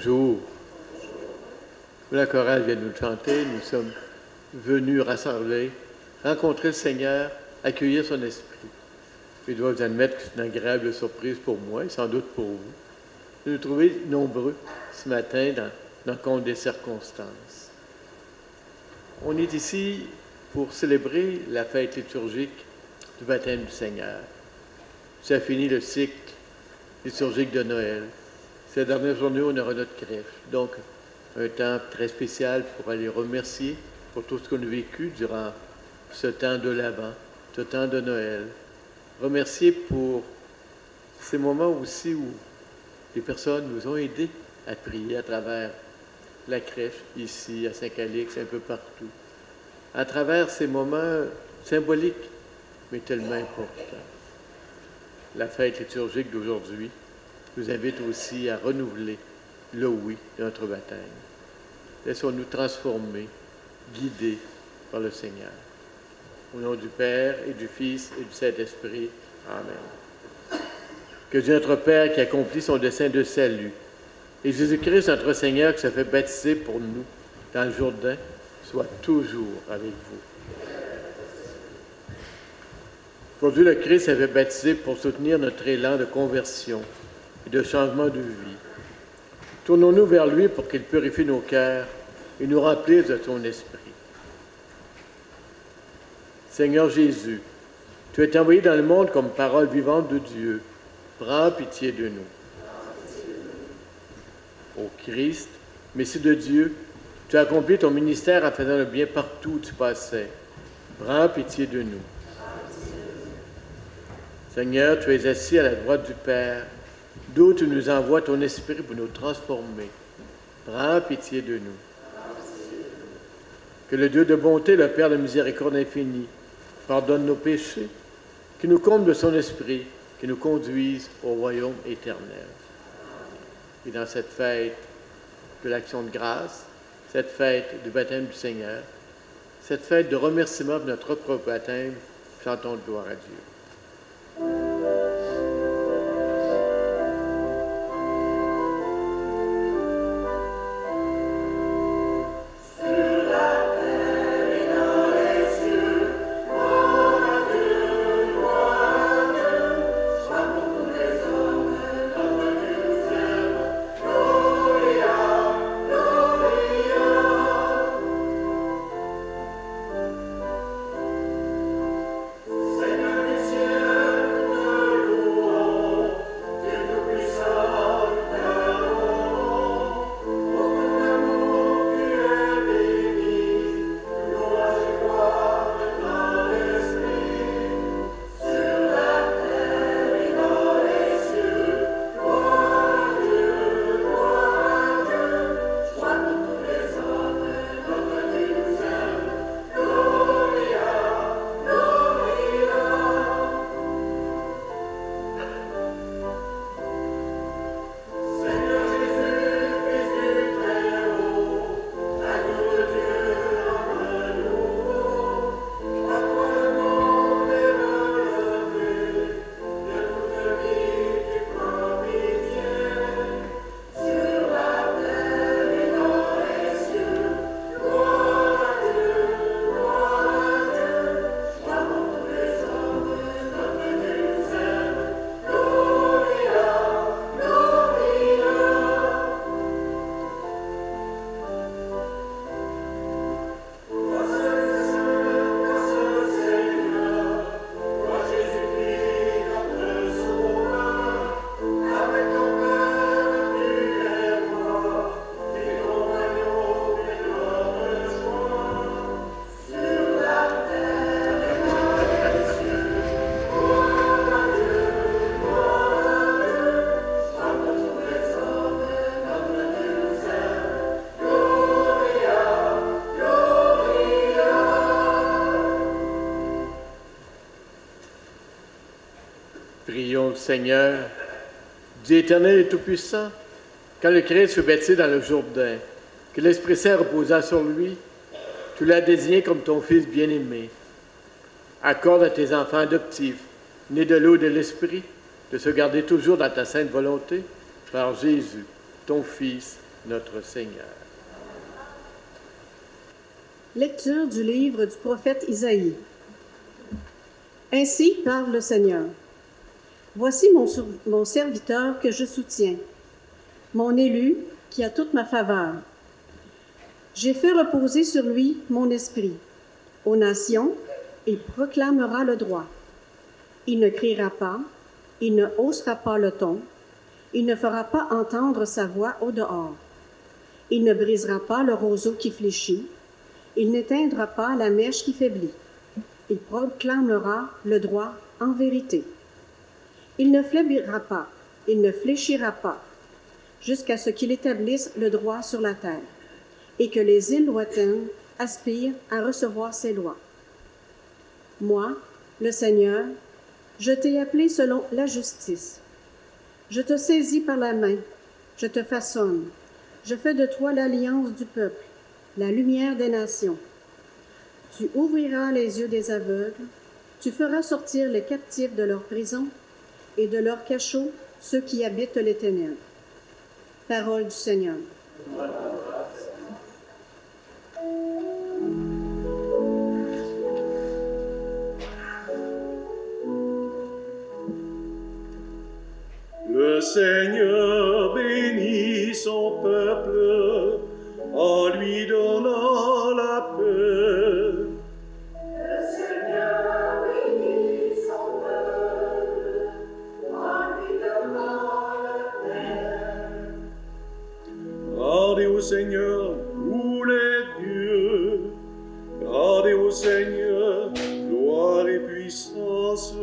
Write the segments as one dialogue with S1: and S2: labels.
S1: Bonjour. La chorale vient de nous chanter. Nous sommes venus rassembler, rencontrer le Seigneur, accueillir son esprit. Je dois vous admettre que c'est une agréable surprise pour moi et sans doute pour vous de nous trouver nombreux ce matin dans le compte des circonstances. On est ici pour célébrer la fête liturgique du baptême du Seigneur. Ça finit le cycle liturgique de Noël. Cette dernière journée, on aura notre crèche. Donc, un temps très spécial pour aller remercier pour tout ce qu'on a vécu durant ce temps de l'Avent, ce temps de Noël. Remercier pour ces moments aussi où les personnes nous ont aidés à prier à travers la crèche, ici, à Saint-Calix, un peu partout. À travers ces moments symboliques, mais tellement importants. La fête liturgique d'aujourd'hui nous invite aussi à renouveler le oui de notre baptême. Laissons-nous transformer, guidés par le Seigneur. Au nom du Père et du Fils et du Saint-Esprit. Amen. Que Dieu notre Père qui accomplit son dessein de salut et Jésus-Christ notre Seigneur qui s'est fait baptiser pour nous dans le Jourdain soit toujours avec vous. Aujourd'hui, le Christ s'est fait baptiser pour soutenir notre élan de conversion et de changement de vie. Tournons-nous vers lui pour qu'il purifie nos cœurs et nous remplisse de son esprit. Seigneur Jésus, tu es envoyé dans le monde comme parole vivante de Dieu. Prends pitié de nous. Ô Christ, Messie de Dieu, tu as accompli ton ministère en faisant le bien partout où tu passais. Prends pitié de nous. Seigneur, tu es assis à la droite du Père, d'où tu nous envoies ton esprit pour nous transformer. Prends pitié de nous. Que le Dieu de bonté, le Père de miséricorde infinie, pardonne nos péchés, qu'il nous comble de son esprit, qu'il nous conduise au royaume éternel. Et dans cette fête de l'action de grâce, cette fête du baptême du Seigneur, cette fête de remerciement de notre propre baptême, chantons de gloire à Dieu. Prions le Seigneur, Dieu éternel et tout-puissant, quand le Christ fut baptisé dans le Jourdain, que l'Esprit Saint reposa sur lui, tu l'as désigné comme ton Fils bien-aimé. Accorde à tes enfants adoptifs, nés de l'eau et de l'Esprit, de se garder toujours dans ta sainte volonté, par Jésus, ton Fils, notre Seigneur.
S2: Lecture du livre du prophète Isaïe. Ainsi parle le Seigneur. Voici mon serviteur que je soutiens, mon élu qui a toute ma faveur. J'ai fait reposer sur lui mon esprit. Aux nations, il proclamera le droit. Il ne criera pas, il ne haussera pas le ton, il ne fera pas entendre sa voix au dehors. Il ne brisera pas le roseau qui fléchit, il n'éteindra pas la mèche qui faiblit. Il proclamera le droit en vérité. Il ne faiblira pas, il ne fléchira pas, jusqu'à ce qu'il établisse le droit sur la terre, et que les îles lointaines aspirent à recevoir ses lois. Moi, le Seigneur, je t'ai appelé selon la justice. Je te saisis par la main, je te façonne, je fais de toi l'alliance du peuple, la lumière des nations. Tu ouvriras les yeux des aveugles, tu feras sortir les captifs de leur prison et de leur cachot ceux qui habitent les ténèbres. Parole du Seigneur.
S3: Le Seigneur bénit son peuple en lui donnant la paix.
S4: Le Seigneur bénit son peuple en lui donnant la paix.
S3: Gardez au Seigneur tous les dieux, gardez au Seigneur gloire et puissance.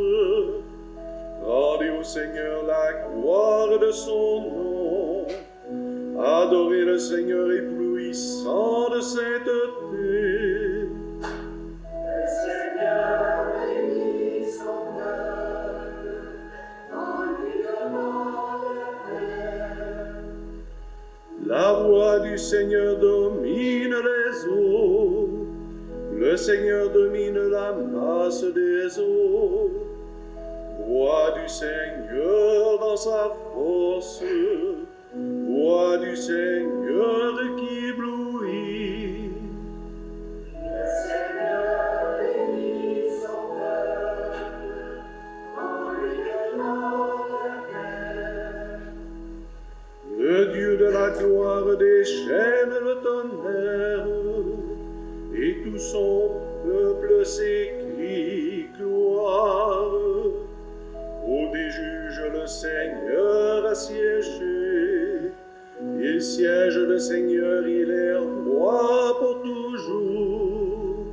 S3: Gardez au Seigneur la gloire de son nom. Adorez le Seigneur éblouissant de sainteté.
S4: Le Seigneur bénit son peuple en lui donnant la paix.
S3: La voix du Seigneur domine les eaux. Le Seigneur domine la masse des eaux. Voix du Seigneur dans sa force, voix du Seigneur qui éblouit.
S4: Le Seigneur bénit son peuple en lui donnant la paix.
S3: Le Dieu de la gloire déchaîne le tonnerre, et tout son peuple s'écrie gloire. Ô des juges, le Seigneur a siégé. Il siège le Seigneur, il est roi pour toujours.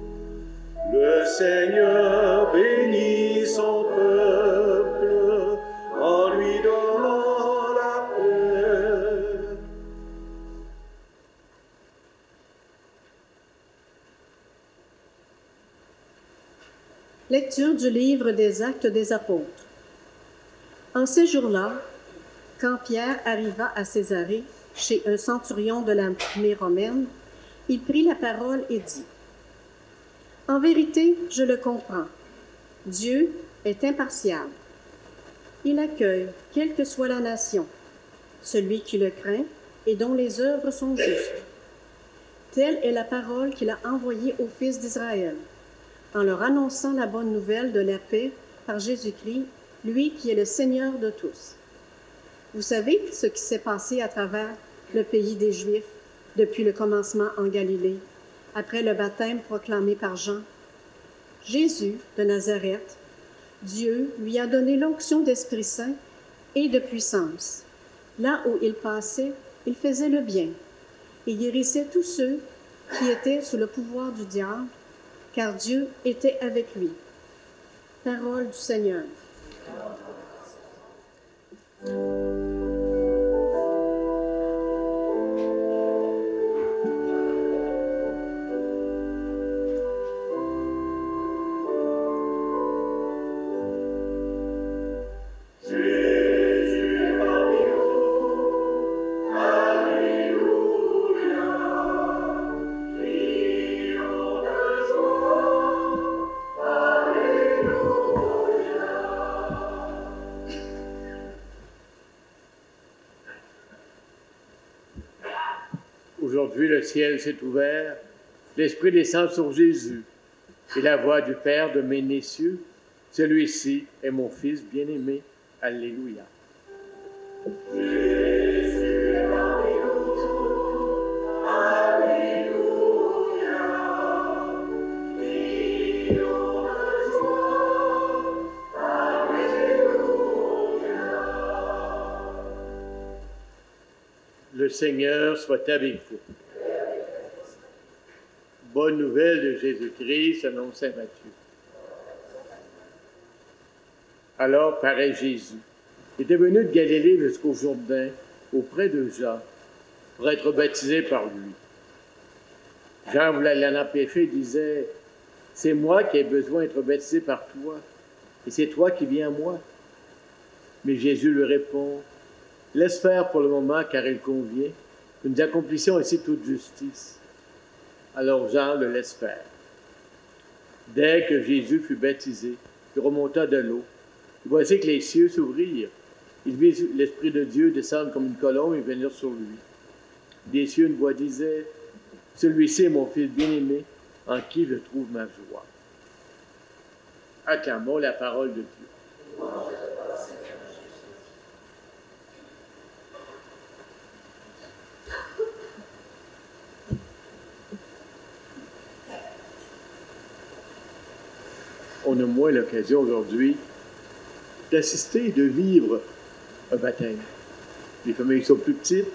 S3: Le Seigneur bénit son peuple en lui donnant la paix.
S2: Lecture du livre des Actes des Apôtres. En ces jours-là, quand Pierre arriva à Césarée, chez un centurion de l'armée romaine, il prit la parole et dit : « En vérité, je le comprends. Dieu est impartial. Il accueille, quelle que soit la nation, celui qui le craint et dont les œuvres sont justes. Telle est la parole qu'il a envoyée aux fils d'Israël, en leur annonçant la bonne nouvelle de la paix par Jésus-Christ, lui qui est le Seigneur de tous. Vous savez ce qui s'est passé à travers le pays des Juifs depuis le commencement en Galilée, après le baptême proclamé par Jean. Jésus de Nazareth, Dieu lui a donné l'onction d'Esprit Saint et de puissance. Là où il passait, il faisait le bien et guérissait tous ceux qui étaient sous le pouvoir du diable, car Dieu était avec lui. Parole du Seigneur.
S1: Aujourd'hui, le ciel s'est ouvert, l'Esprit descend sur Jésus, et la voix du Père de mes cieux, celui-ci est mon Fils bien-aimé. Alléluia. Le Seigneur soit avec vous. Bonne nouvelle de Jésus-Christ selon saint Matthieu. Alors paraît Jésus. Il était venu de Galilée jusqu'au Jourdain, auprès de Jean, pour être baptisé par lui. Jean voulait l'en empêcher, disait, « C'est moi qui ai besoin d'être baptisé par toi, et c'est toi qui viens à moi. » Mais Jésus lui répond, « Laisse faire pour le moment, car il convient que nous accomplissions ici toute justice. » Alors Jean le laisse faire. Dès que Jésus fut baptisé, il remonta de l'eau. Voici que les cieux s'ouvrirent. Il vit l'Esprit de Dieu descendre comme une colombe et venir sur lui. Des cieux, une voix disait, « Celui-ci est mon Fils bien-aimé, en qui je trouve ma joie. » Acclamons la parole de Dieu. On a moins l'occasion aujourd'hui d'assister et de vivre un baptême. Les familles sont plus petites,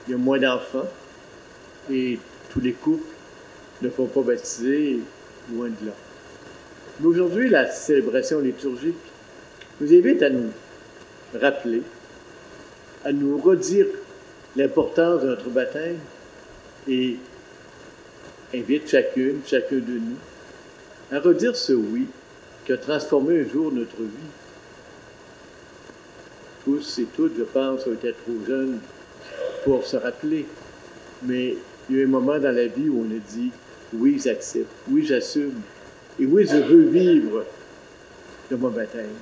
S1: il y a moins d'enfants, et tous les couples ne font pas baptiser, loin de là. Mais aujourd'hui, la célébration liturgique nous invite à nous rappeler, à nous redire l'importance de notre baptême et invite chacun de nous à redire ce oui qui a transformé un jour notre vie. Tous et toutes, je pense, ont été trop jeunes pour se rappeler. Mais il y a un moment dans la vie où on a dit « Oui, j'accepte. Oui, j'assume. Et oui, je veux vivre de mon baptême. »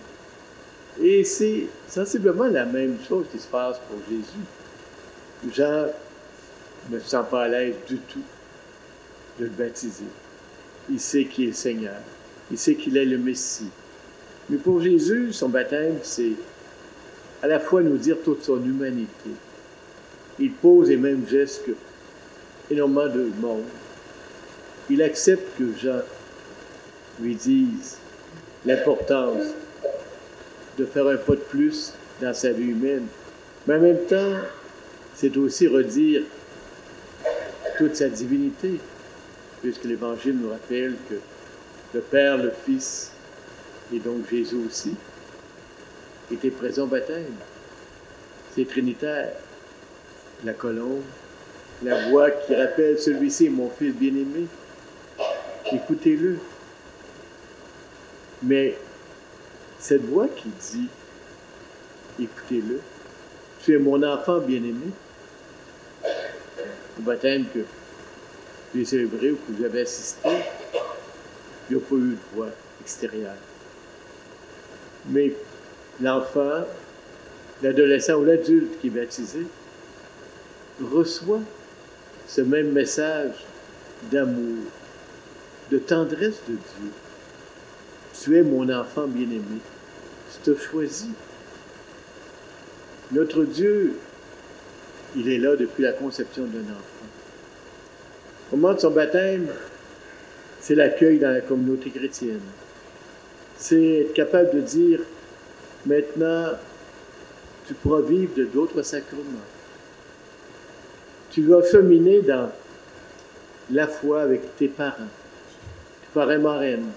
S1: Et c'est sensiblement la même chose qui se passe pour Jésus. Jean ne se sent pas à l'aise du tout de le baptiser. Il sait qu'il est le Seigneur. Il sait qu'il est le Messie. Mais pour Jésus, son baptême, c'est à la fois nous dire toute son humanité. Il pose les mêmes gestes que énormément de monde. Il accepte que Jean lui dise l'importance de faire un pas de plus dans sa vie humaine. Mais en même temps, c'est aussi redire toute sa divinité, puisque l'Évangile nous rappelle que le Père, le Fils, et donc Jésus aussi, était présent au baptême. C'est trinitaire. La colombe, la voix qui rappelle « Celui-ci est mon Fils bien-aimé ». Écoutez-le. Mais cette voix qui dit « Écoutez-le, tu es mon enfant bien-aimé », au baptême que j'ai célébré ou que j'avais assisté, il n'y a pas eu de voix extérieure. Mais l'enfant, l'adolescent ou l'adulte qui est baptisé reçoit ce même message d'amour, de tendresse de Dieu. Tu es mon enfant bien-aimé. Je te choisis. Notre Dieu, il est là depuis la conception d'un enfant. Au moment de son baptême, c'est l'accueil dans la communauté chrétienne. C'est être capable de dire, maintenant, tu pourras vivre de d'autres sacrements. Tu vas cheminer dans la foi avec tes parents et marraines,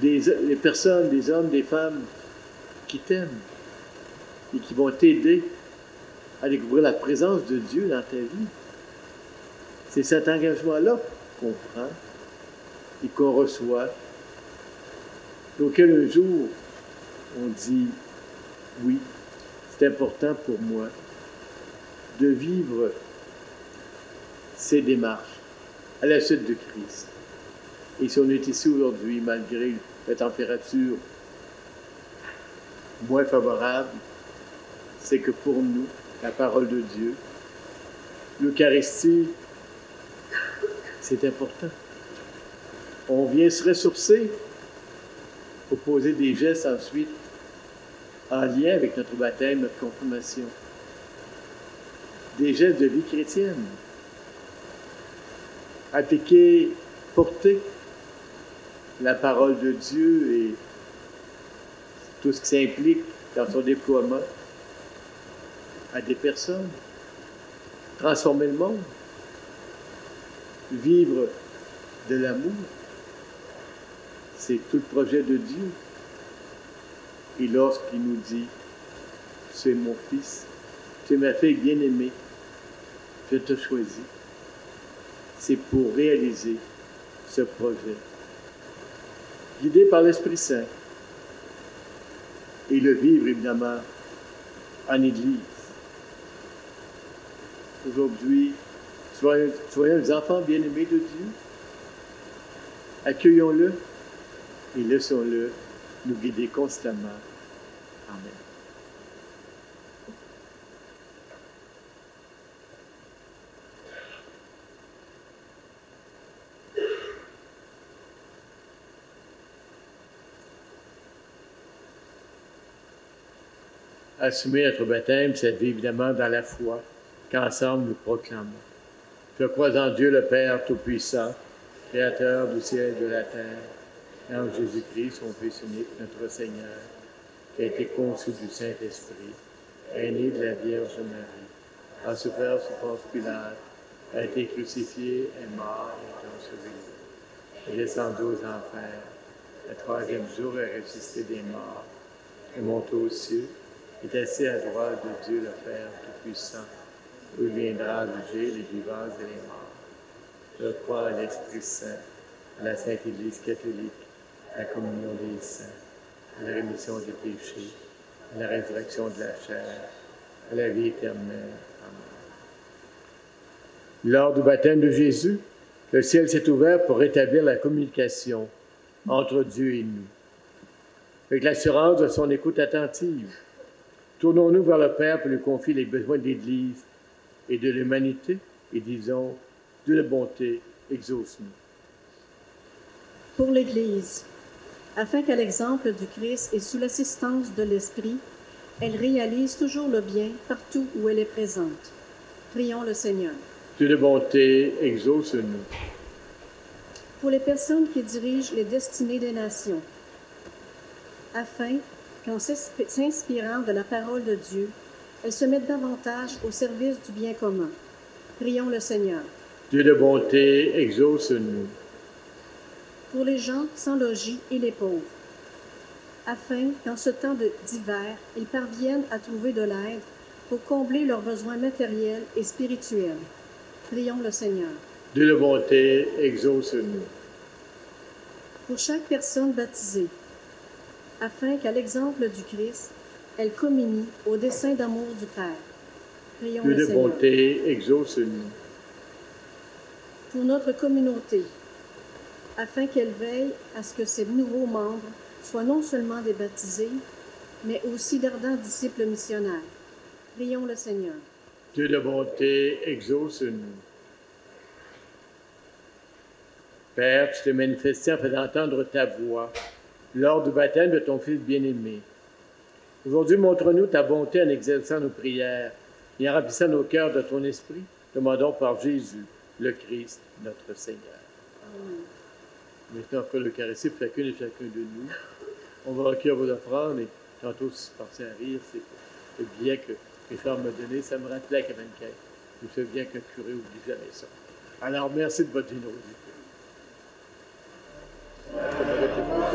S1: des personnes, des hommes, des femmes qui t'aiment et qui vont t'aider à découvrir la présence de Dieu dans ta vie. C'est cet engagement-là qu'on prend et qu'on reçoit, auquel un jour on dit « Oui, c'est important pour moi de vivre ces démarches à la suite de Christ. » Et si on est ici aujourd'hui, malgré la température moins favorable, c'est que pour nous, la parole de Dieu L'Eucharistie, c'est important. On vient se ressourcer pour poser des gestes ensuite en lien avec notre baptême, notre confirmation. Des gestes de vie chrétienne. Appliquer, porter la parole de Dieu et tout ce qui s'implique dans son déploiement à des personnes. Transformer le monde. Vivre de l'amour. C'est tout le projet de Dieu. Et lorsqu'il nous dit, tu es mon fils, tu es ma fille bien-aimée, je te choisis, c'est pour réaliser ce projet. Guidé par l'Esprit Saint. Et le vivre, évidemment, en Église. Aujourd'hui, soyons les enfants bien-aimés de Dieu. Accueillons-le et laissons-le nous guider constamment. Amen. Assumer notre baptême, c'est vivre évidemment dans la foi qu'ensemble nous proclamons. Je crois en Dieu le Père Tout-Puissant, Créateur du ciel et de la terre, et en Jésus-Christ, son Fils unique, notre Seigneur, qui a été conçu du Saint-Esprit, est né de la Vierge Marie, a souffert sous Ponce Pilate, a été crucifié, est mort et est enseveli. Il est descendu aux enfers, le troisième jour est ressuscité des morts, est monté aux cieux, est assis à droite de Dieu le Père Tout-Puissant, où il viendra juger les vivants et les morts. Je crois à l'Esprit Saint, à la Sainte Église catholique, à la communion des saints, à la rémission des péchés, à la résurrection de la chair, à la vie éternelle. Amen. Lors du baptême de Jésus, le ciel s'est ouvert pour rétablir la communication entre Dieu et nous. Avec l'assurance de son écoute attentive, tournons-nous vers le Père pour lui confier les besoins de l'Église et de l'humanité et disons, Dieu de bonté, exauce-nous.
S2: Pour l'Église, afin qu'à l'exemple du Christ et sous l'assistance de l'Esprit, elle réalise toujours le bien partout où elle est présente. Prions le Seigneur.
S1: Dieu de bonté, exauce-nous.
S2: Pour les personnes qui dirigent les destinées des nations, afin qu'en s'inspirant de la parole de Dieu, elles se mettent davantage au service du bien commun. Prions le Seigneur.
S1: Dieu de bonté, exauce-nous.
S2: Pour les gens sans logis et les pauvres, afin qu'en ce temps d'hiver, ils parviennent à trouver de l'aide pour combler leurs besoins matériels et spirituels. Prions le Seigneur.
S1: Dieu de bonté, exauce-nous.
S2: Pour chaque personne baptisée, afin qu'à l'exemple du Christ, elle communie au dessein d'amour du Père. Prions
S1: Dieu
S2: le
S1: de
S2: Seigneur.
S1: bonté, exauce-nous.
S2: Pour notre communauté, afin qu'elle veille à ce que ses nouveaux membres soient non seulement des baptisés, mais aussi d'ardents disciples missionnaires. Prions le Seigneur.
S1: Dieu de bonté, exauce-nous. Père, tu t'es manifesté en faisant entendre ta voix lors du baptême de ton Fils bien-aimé. Aujourd'hui, montre-nous ta bonté en exerçant nos prières et en remplissant nos cœurs de ton esprit. Demandons par Jésus, le Christ, notre Seigneur. Amen. Maintenant, après l'Eucharistie, pour chacune et chacun de nous, on va recueillir vos offrandes et tantôt, si vous pensez à rire, c'est le billet que mes frères m'ont donné, ça me rappelait à Cavenquet. Je me souviens qu'un curé oublie jamais ça. Alors, merci de votre générosité.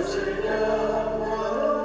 S4: Seigneur, nous prions.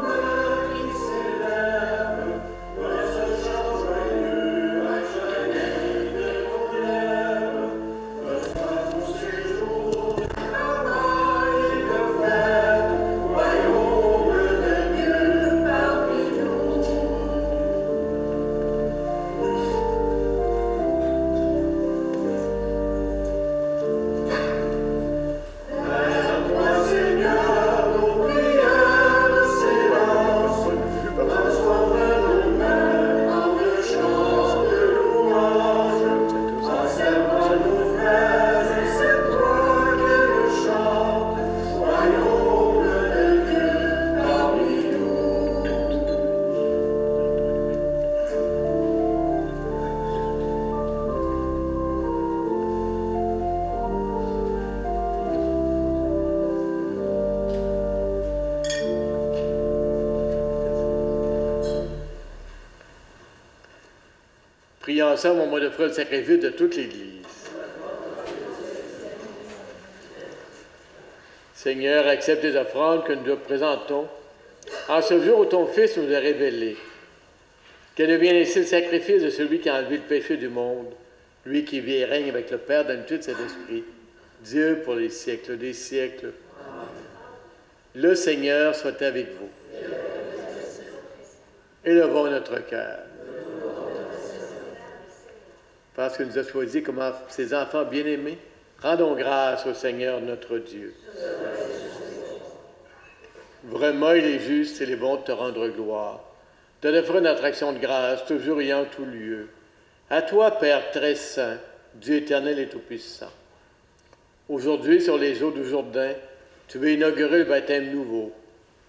S1: Prions ensemble au moment d'offrir le sacrifice de toute l'Église. Seigneur, accepte les offrandes que nous te présentons en ce jour où ton Fils nous a révélé qu'elle devienne ainsi le sacrifice de celui qui a enlevé le péché du monde, lui qui vit et règne avec le Père dans l'unité de cet esprit, Dieu pour les siècles des siècles. Le Seigneur soit avec vous. Élevons notre cœur. Parce qu'il nous a choisis comme ses enfants bien-aimés, rendons grâce au Seigneur notre Dieu. Vraiment, il est juste et il est bon de te rendre gloire, de t'offrir notre action de grâce, toujours et en tout lieu. À toi, Père très saint, Dieu éternel et tout-puissant. Aujourd'hui, sur les eaux du Jourdain, tu veux inaugurer le baptême nouveau.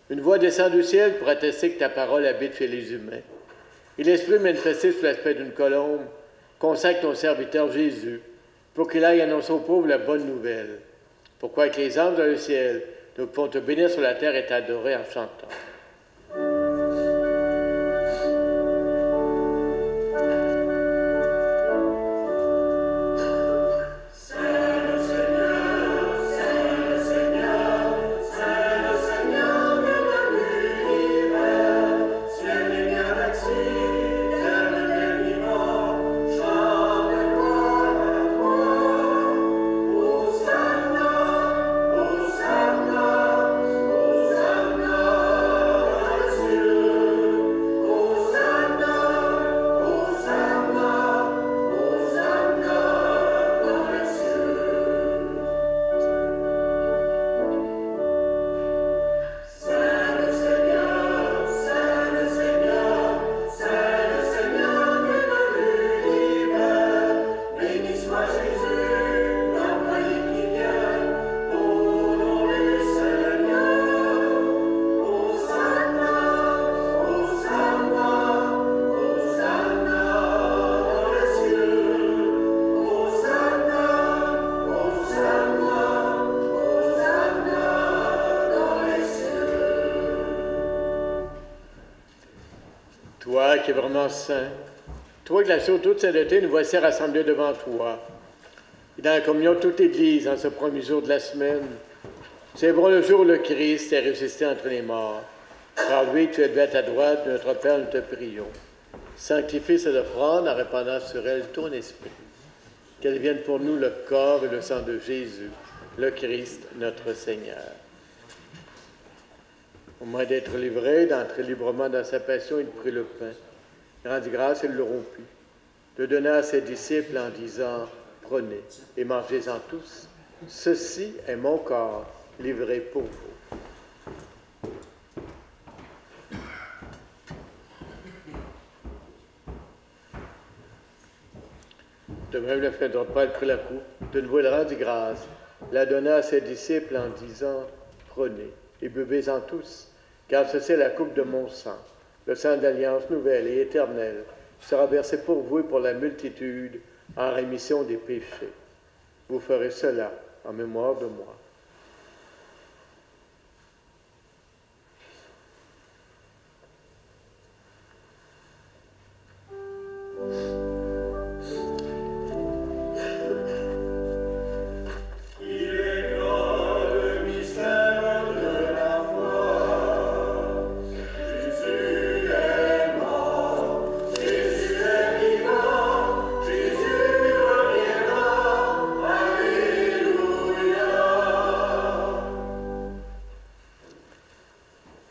S1: Une voix descend du ciel pour attester que ta parole habite chez les humains. Et l'Esprit manifesté sous l'aspect d'une colombe consacre ton serviteur Jésus pour qu'il aille annoncer aux pauvres la bonne nouvelle. Pourquoi avec les anges dans le ciel, nous pouvons te bénir sur la terre et t'adorer en chantant. Toi qui es vraiment saint, toi qui l'assures toute sainteté, nous voici rassemblés devant toi. Et dans la communion de toute l'Église, en ce premier jour de la semaine, célébrons le jour où le Christ est ressuscité entre les morts. Par lui, tu es élevé à ta droite, notre Père, nous te prions. Sanctifie cette offrande en répandant sur elle ton esprit. Qu'elle devienne pour nous le corps et le sang de Jésus, le Christ, notre Seigneur. Au moment d'être livré, d'entrer librement dans sa passion, il prit le pain, rendit grâce et le rompit, le donna à ses disciples en disant « Prenez et mangez-en tous. Ceci est mon corps livré pour vous. » De même, le frère de Paul prit la coupe, de nouveau il rendit grâce, la donna à ses disciples en disant « Prenez et buvez-en tous, car ceci est la coupe de mon sang, le sang d'alliance nouvelle et éternelle, qui sera versé pour vous et pour la multitude en rémission des péchés. Vous ferez cela en mémoire de moi. »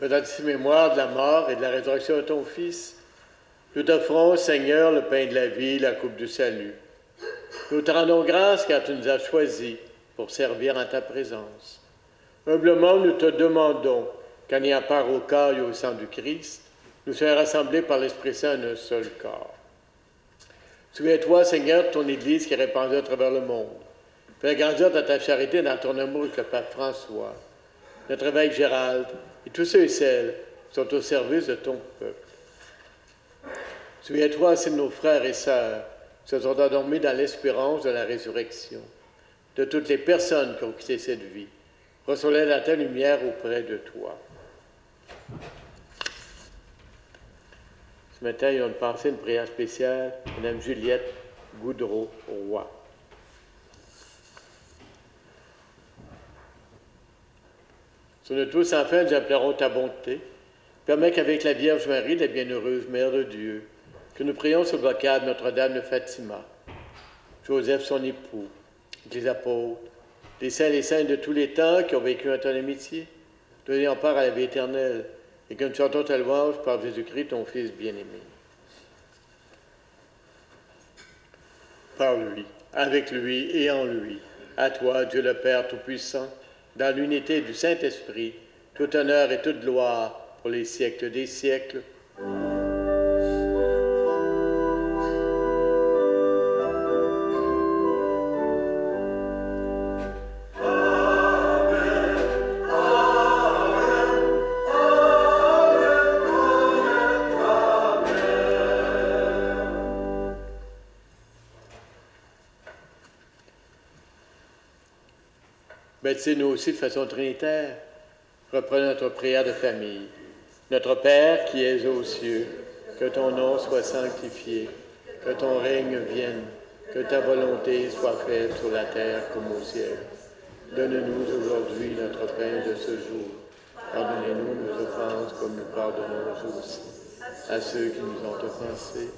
S1: Faisant ici mémoire de la mort et de la résurrection de ton Fils, nous t'offrons, Seigneur, le pain de la vie, la coupe du salut. Nous te rendons grâce car tu nous as choisis pour servir en ta présence. Humblement, nous te demandons qu'en ayant part au corps et au sang du Christ, nous soyons rassemblés par l'Esprit Saint en un seul corps. Souviens-toi, Seigneur, de ton Église qui est répandue à travers le monde. Fais grandir dans ta charité et dans ton amour avec le Pape François, notre évêque Gérald, et tous ceux et celles qui sont au service de ton peuple. Souviens-toi aussi de nos frères et sœurs qui se sont endormis dans l'espérance de la résurrection, de toutes les personnes qui ont quitté cette vie. Reçois-les dans ta lumière auprès de toi. Ce matin, ils ont pensé une prière spéciale, Mme Juliette Goudreau-Roy. Sur notre tous sans fin, nous appellerons ta bonté. Permets qu'avec la Vierge Marie, la bienheureuse Mère de Dieu, que nous prions sur le vocable Notre-Dame de Fatima, Joseph son époux, les apôtres, les saints et les saintes de tous les temps qui ont vécu en ton amitié, donnant part à la vie éternelle, et que nous chantons ta louange par Jésus-Christ, ton Fils bien-aimé. Par lui, avec lui et en lui, à toi, Dieu le Père Tout-Puissant, dans l'unité du Saint-Esprit, tout honneur et toute gloire pour les siècles des siècles. Baptisez-nous aussi de façon trinitaire. Reprenons notre prière de famille. Notre Père qui es aux cieux, que ton nom soit sanctifié, que ton règne vienne, que ta volonté soit faite sur la terre comme au ciel. Donne-nous aujourd'hui notre pain de ce jour. Pardonnez-nous nos offenses comme nous pardonnons aussi à ceux qui nous ont offensés.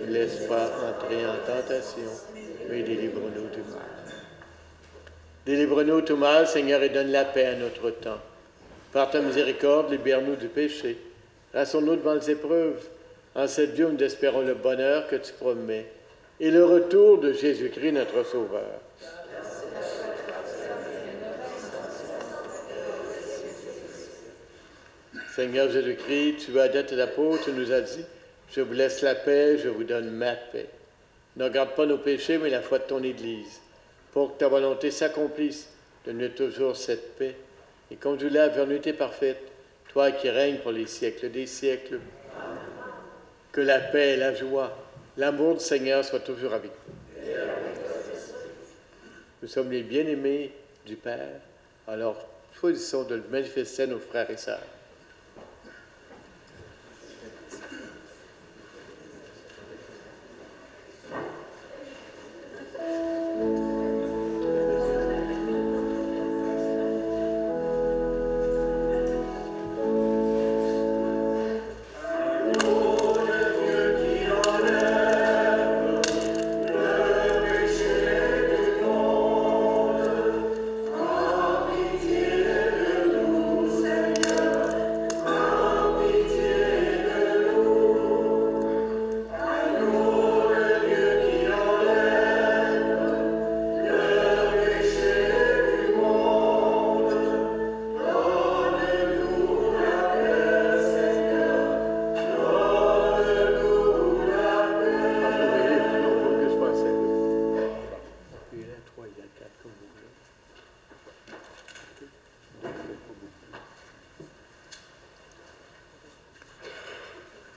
S1: Ne laisse pas entrer en tentation, mais délivre-nous du mal. Délivre-nous tout mal, Seigneur, et donne la paix à notre temps. Par ta miséricorde, libère-nous du péché. Rassure-nous devant les épreuves. En cette vie où nous espérons le bonheur que tu promets et le retour de Jésus-Christ, notre Sauveur. Seigneur Jésus-Christ, tu as dit à tes apôtres, tu nous as dit, je vous laisse la paix, je vous donne ma paix. Ne regarde pas nos péchés, mais la foi de ton Église, pour que ta volonté s'accomplisse. Donne-nous toujours cette paix. Et conduis-la à vérité parfaite, toi qui règnes pour les siècles des siècles. Que la paix et la joie, l'amour du Seigneur soient toujours avec nous. Nous sommes les bien-aimés du Père, alors choisissons de le manifester à nos frères et sœurs.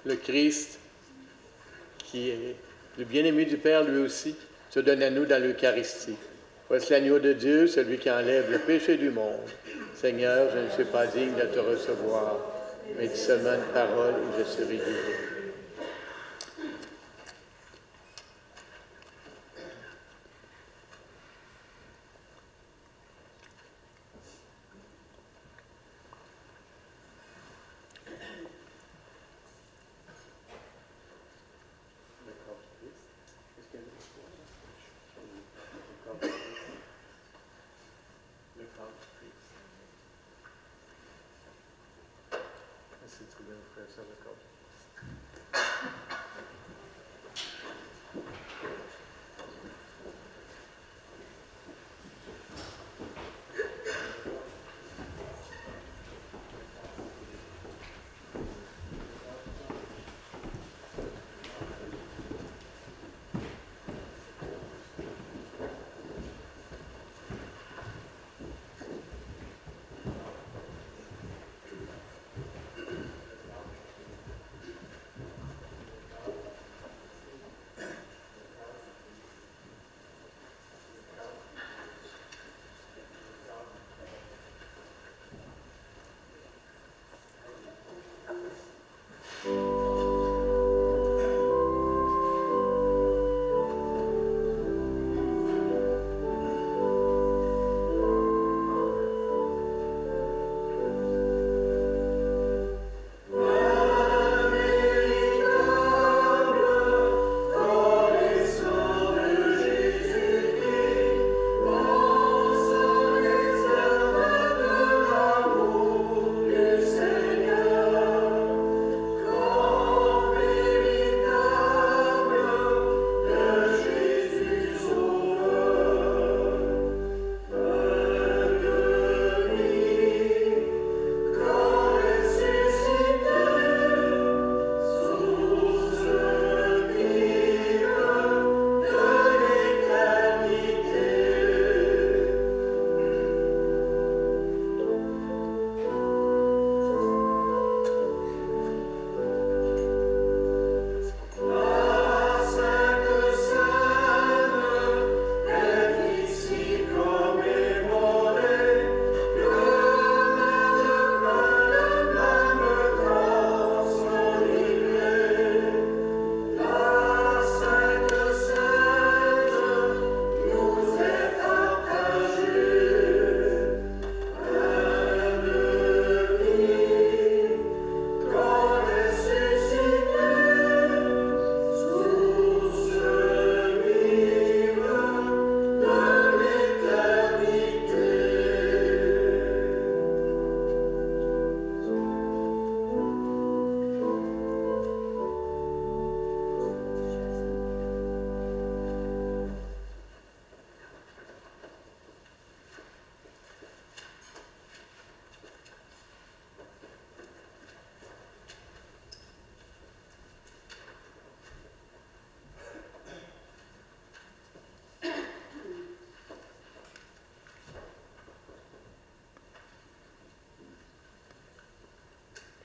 S1: Le Christ, qui est le bien-aimé du Père lui aussi, se donne à nous dans l'Eucharistie. Voici l'agneau de Dieu, celui qui enlève le péché du monde. Seigneur, je ne suis pas digne de te recevoir, mais dis seulement une parole et je serai guéri.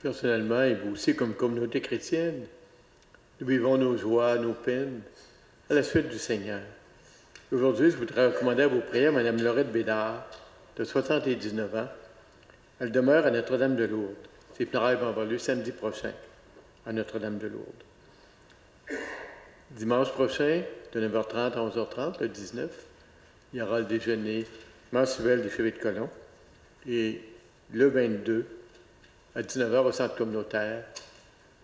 S1: Personnellement, et vous aussi comme communauté chrétienne, nous vivons nos joies, nos peines à la suite du Seigneur. Aujourd'hui, je voudrais recommander à vos prières Mme Laurette Bédard, de 79 ans. Elle demeure à Notre-Dame-de-Lourdes. Ses funérailles vont avoir lieu samedi prochain à Notre-Dame-de-Lourdes. Dimanche prochain, de 9h30 à 11h30, le 19, il y aura le déjeuner mensuel du chevet de colon. Et le 22, à 19h au centre communautaire,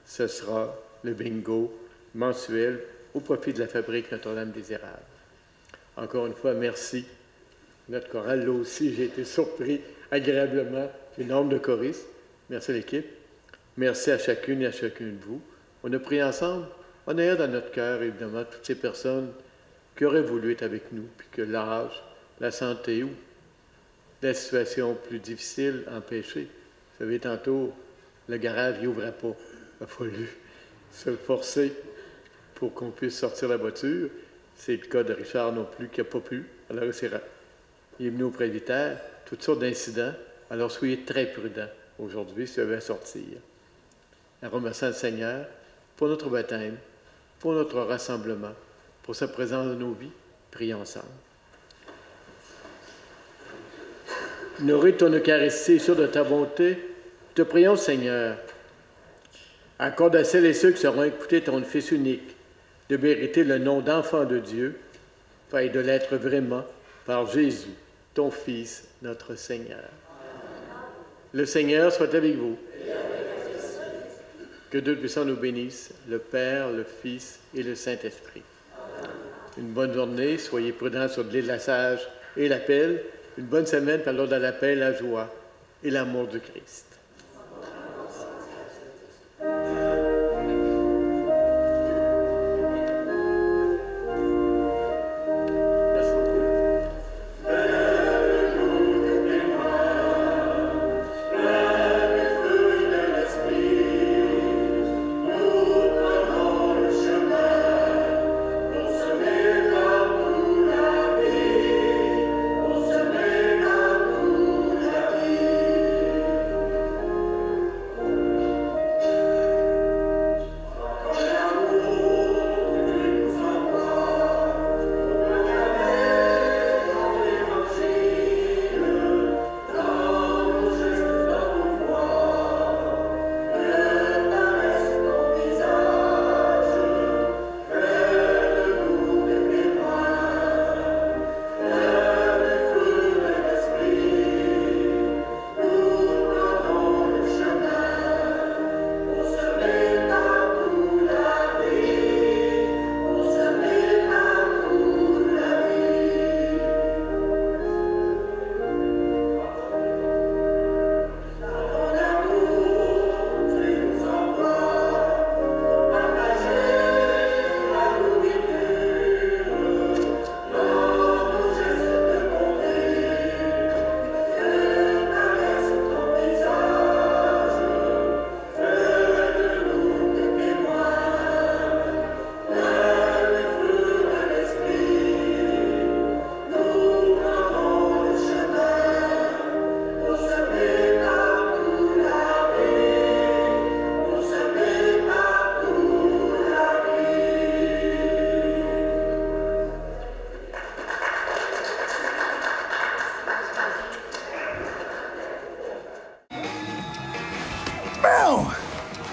S1: ce sera le bingo mensuel au profit de la fabrique Notre-Dame des Érables. Encore une fois, merci. Notre chorale, là aussi, j'ai été surpris agréablement du nombre de choristes. Merci à l'équipe. Merci à chacune et à chacun de vous. On a prié ensemble, en ayant dans notre cœur, évidemment, toutes ces personnes qui auraient voulu être avec nous, puis que l'âge, la santé ou la situation plus difficile empêchait. Vous savez, tantôt, le garage n'ouvrait pas. Il a fallu se forcer pour qu'on puisse sortir la voiture. C'est le cas de Richard non plus, qui n'a pas pu. Alors, il est venu au presbytère, toutes sortes d'incidents. Alors, soyez très prudents aujourd'hui si vous avez à sortir. En remerciant le Seigneur pour notre baptême, pour notre rassemblement, pour sa présence dans nos vies, prions ensemble. Nourris ton Eucharistie sur de ta bonté, te prions, Seigneur. Accorde à celles et ceux qui seront écoutés ton Fils unique de mériter le nom d'enfant de Dieu, et de l'être vraiment par Jésus, ton Fils, notre Seigneur. Le Seigneur soit avec vous. Que Dieu puissant nous bénisse, le Père, le Fils et le Saint-Esprit. Une bonne journée, soyez prudents sur l'île de la Sage et l'appel. Une bonne semaine par l'ordre de la paix, la joie et l'amour du Christ.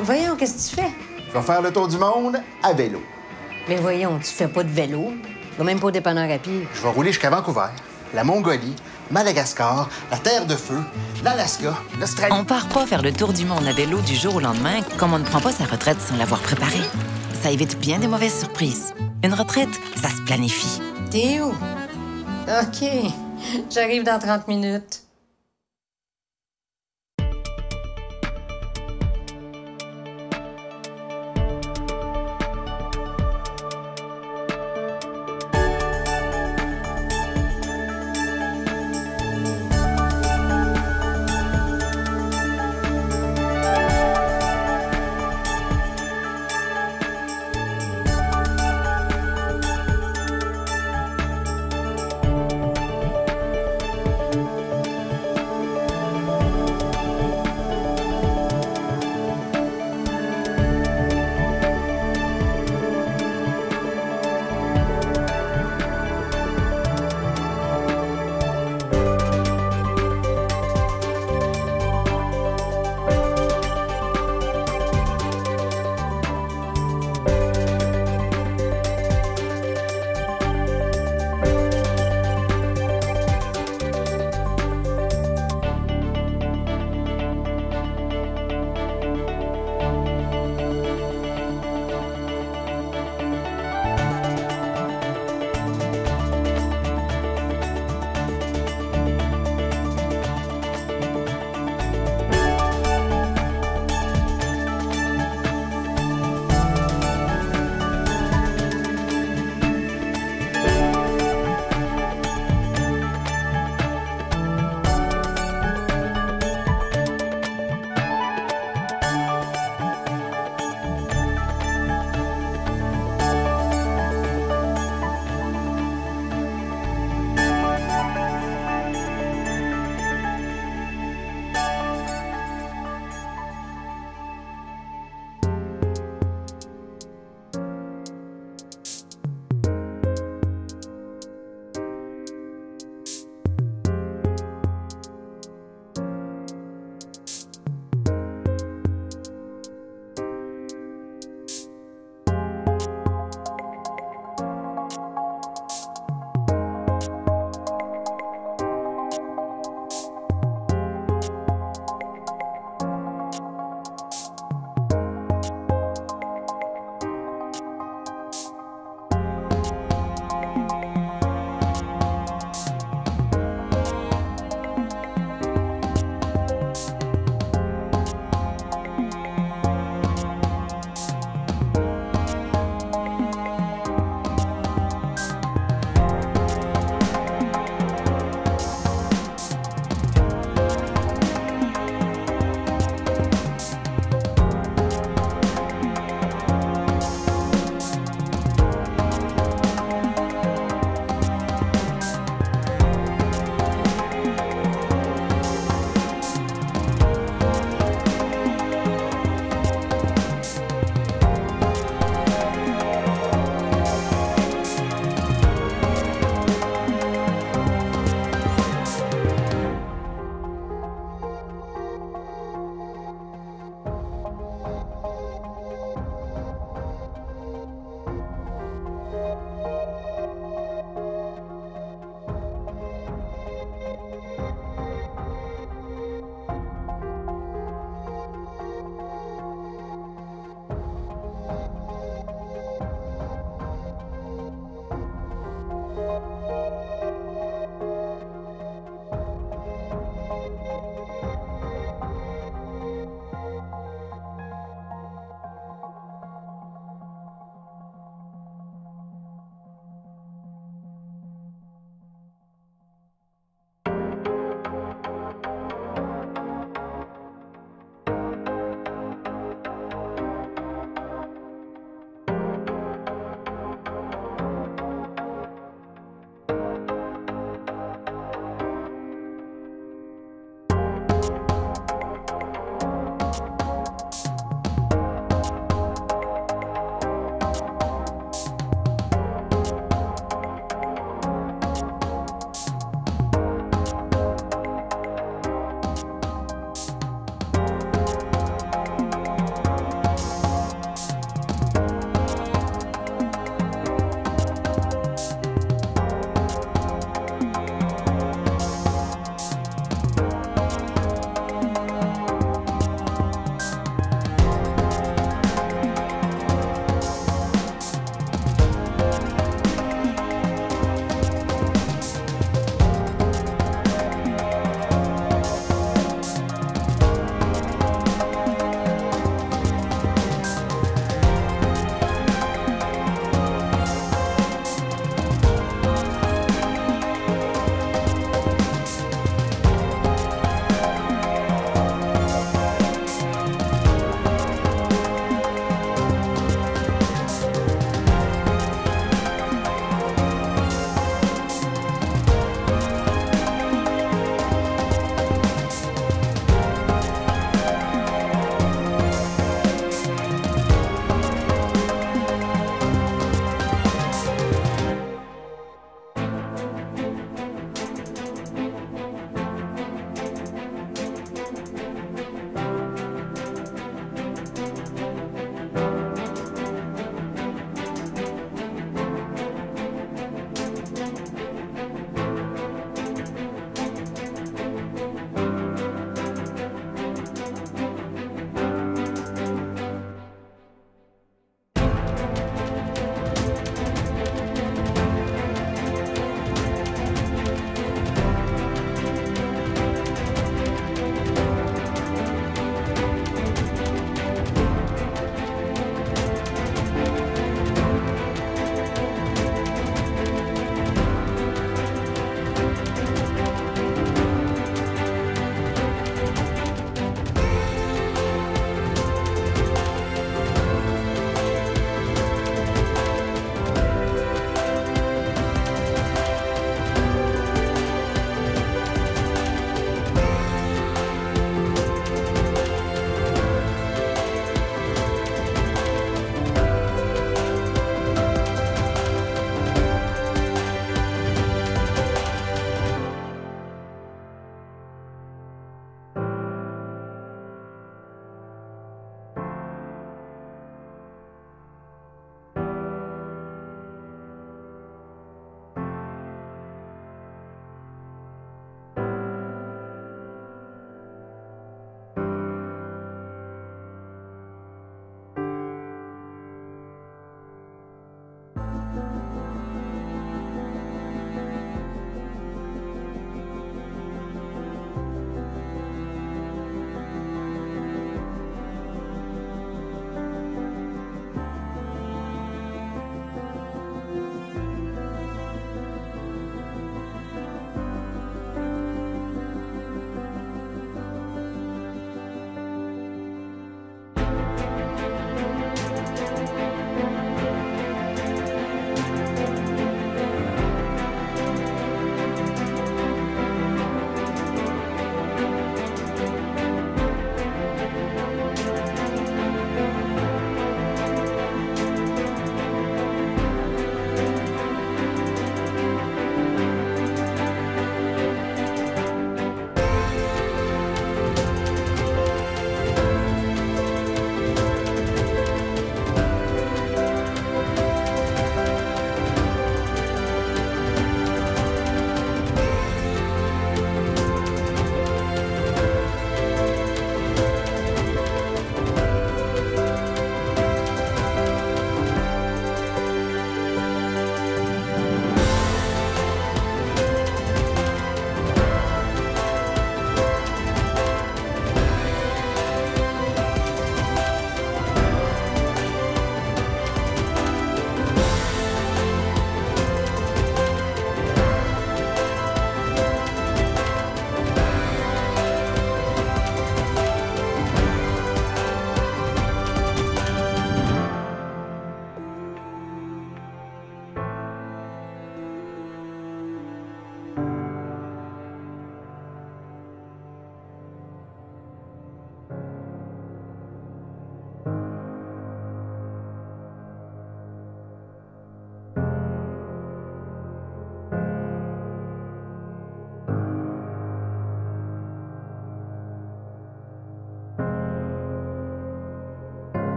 S5: Voyons, qu'est-ce que tu fais?
S6: Je vais faire le tour du monde à vélo.
S5: Mais voyons, tu fais pas de vélo. Tu vas même pas au dépanneur à pied.
S6: Je vais rouler jusqu'à Vancouver, la Mongolie, Madagascar, la Terre de Feu, l'Alaska, l'Australie.
S7: On part pas faire le tour du monde à vélo du jour au lendemain comme on ne prend pas sa retraite sans l'avoir préparée. Ça évite bien des mauvaises surprises. Une retraite, ça se planifie.
S5: T'es où? OK. J'arrive dans 30 minutes.